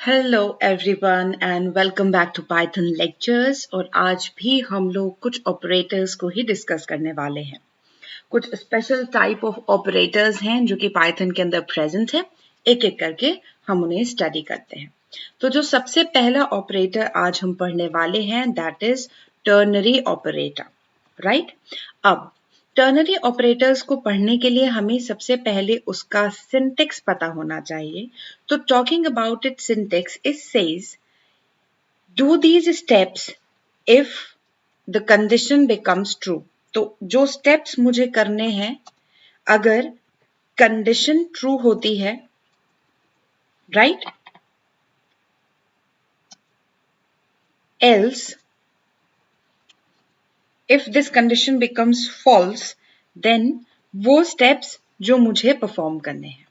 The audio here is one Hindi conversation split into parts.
Hello everyone and welcome back to Python lectures. और आज भी हम लोग कुछ ऑपरेटर्स को ही डिस्कस करने वाले हैं। कुछ स्पेशल टाइप ऑफ ऑपरेटर्स हैं जो कि पाइथन के अंदर प्रेजेंट है। एक एक करके हम उन्हें स्टडी करते हैं। तो जो सबसे पहला ऑपरेटर आज हम पढ़ने वाले हैं that is ternary operator, right. अब टर्नरी ऑपरेटर्स को पढ़ने के लिए हमें सबसे पहले उसका सिंटेक्स पता होना चाहिए। तो talking about it syntax it says do these steps if the condition becomes true. तो जो स्टेप्स मुझे करने हैं अगर कंडीशन ट्रू होती है, right, else if this condition becomes false then वो स्टेप्स जो मुझे परफॉर्म करने हैं,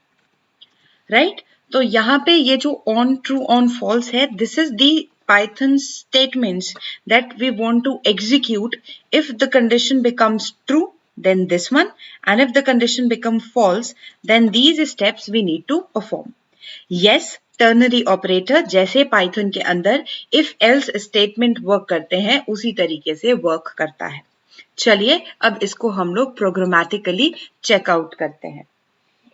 राइट। तो यहाँ पे ये जो ऑन ट्रू ऑन फॉल्स है, this is the Python statements that we want to execute if the condition becomes true then this one, and if the condition becomes false then these steps we need to perform. Yes, ternary operator जैसे Python के अंदर if else statement work करते हैं उसी तरीके से work करता है। चलिए अब इसको हम लोग प्रोग्रामेटिकली चेकआउट करते हैं।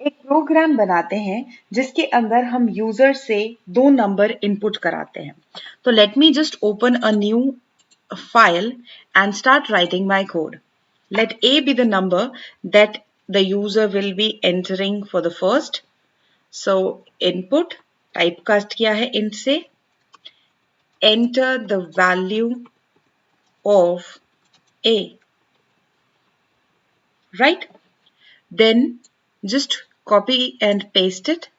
एक प्रोग्राम बनाते हैं जिसके अंदर हम यूजर से दो नंबर इनपुट कराते हैं। तो late me just open a new file and start writing my code. Let A be the number that the user will be entering for the first. So input typecast किया है int से, enter the value of A, right? Then just copy and paste it.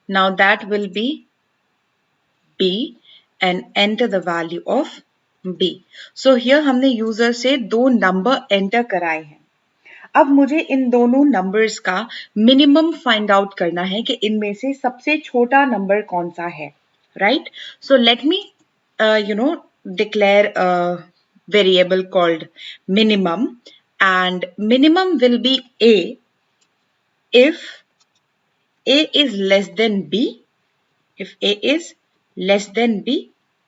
Now that will be B and enter the value of B. So here हमने यूजर से दो नंबर एंटर कराए हैं। अब मुझे इन दोनों नंबर्स का मिनिमम फाइंड आउट करना है कि इनमें से सबसे छोटा नंबर कौन सा है, right. So let me declare a variable called minimum, and minimum will be A if A is less than B, if A is less than B,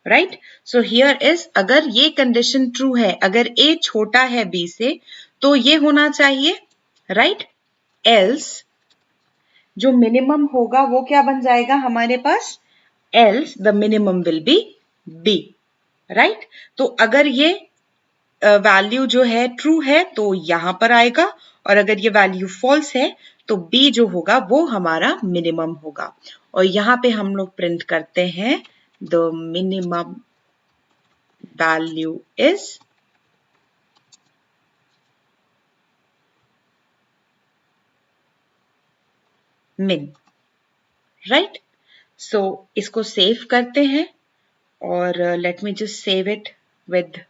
right? So here is अगर ये कंडीशन ट्रू है, अगर A छोटा है B से तो ये होना चाहिए, right? Else जो मिनिमम होगा वो क्या बन जाएगा हमारे पास, else the minimum will be B, right? तो अगर ये वैल्यू जो है ट्रू है तो यहां पर आएगा, और अगर ये वैल्यू फॉल्स है तो B जो होगा वो हमारा मिनिमम होगा। और यहां पे हम लोग प्रिंट करते हैं the minimum value is min, right. So इसको सेव करते हैं और let me just save it with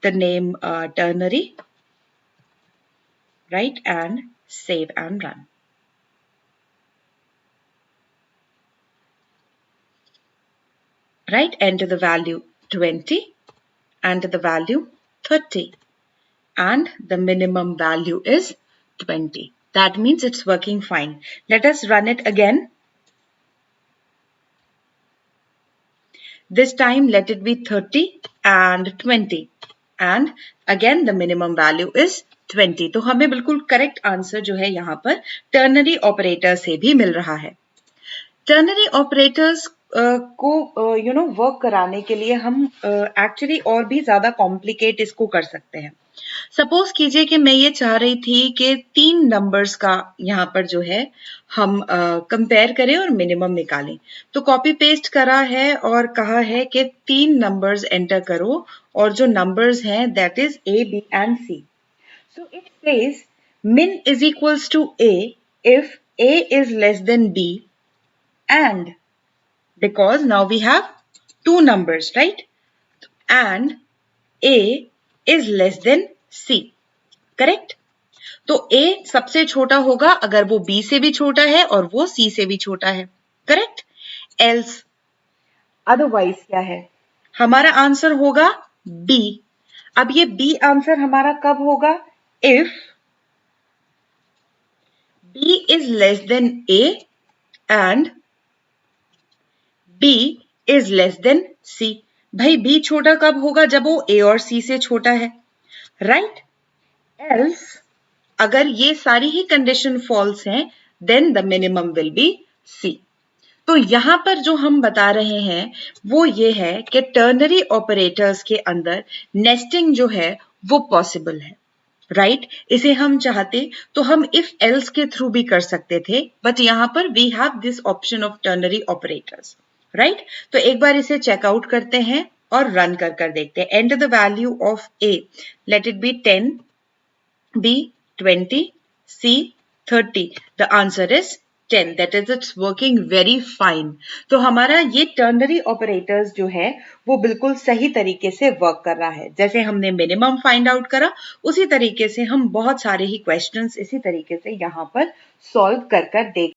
the name ternary, right, and save and run. Right, enter the value 20, enter the value 30, and the minimum value is 20. That means it's working fine. Let us run it again. This time let it be 30 and 20, and again the minimum value is 20. तो हमें बिल्कुल करेक्ट आंसर जो है यहाँ पर टर्नरी ऑपरेटर से भी मिल रहा है। टर्नरी ऑपरेटर्स को वर्क कराने के लिए हम एक्चुअली और भी ज्यादा कॉम्प्लिकेट इसको कर सकते हैं। सपोज कीजिए कि मैं ये चाह रही थी कि तीन नंबर्स का यहाँ पर जो है हम कंपेयर करें और मिनिमम निकालें। तो कॉपी पेस्ट करा है और कहा है कि तीन नंबर्स एंटर करो और जो नंबर्स हैं that is A, B and C. So it says min is equals to A if A is less than B, and because now we have two numbers, right, and A is less than C, correct? तो A सबसे छोटा होगा अगर वो B से भी छोटा है और वो C से भी छोटा है, करेक्ट। एल्स अदरवाइज क्या है, हमारा आंसर होगा B. अब ये B आंसर हमारा कब होगा, if B is less than A and B is less than C. भाई B छोटा कब होगा? जब वो A और C से छोटा है, राइट? Else अगर ये सारी ही कंडीशन फॉल्स हैं, then the minimum will be C. तो यहां पर जो हम बता रहे हैं वो ये है कि टर्नरी ऑपरेटर्स के अंदर नेस्टिंग जो है वो पॉसिबल है, राइट? इसे हम चाहते तो हम इफ एल्स के थ्रू भी कर सकते थे, बट यहां पर we have this option of ternary operators, right? तो एक बार इसे चेकआउट करते हैं और रन कर देखते हैं. Enter the value of A, let it be 10, B 20, C 30. The answer is 10. That is, it's working very fine. तो हमारा ये टर्नरी ऑपरेटर्स जो है वो बिल्कुल सही तरीके से वर्क कर रहा है. जैसे हमने मिनिमम फाइंड आउट करा, उसी तरीके से हम बहुत सारे ही क्वेश्चंस इसी तरीके से यहाँ पर सॉल्व कर देख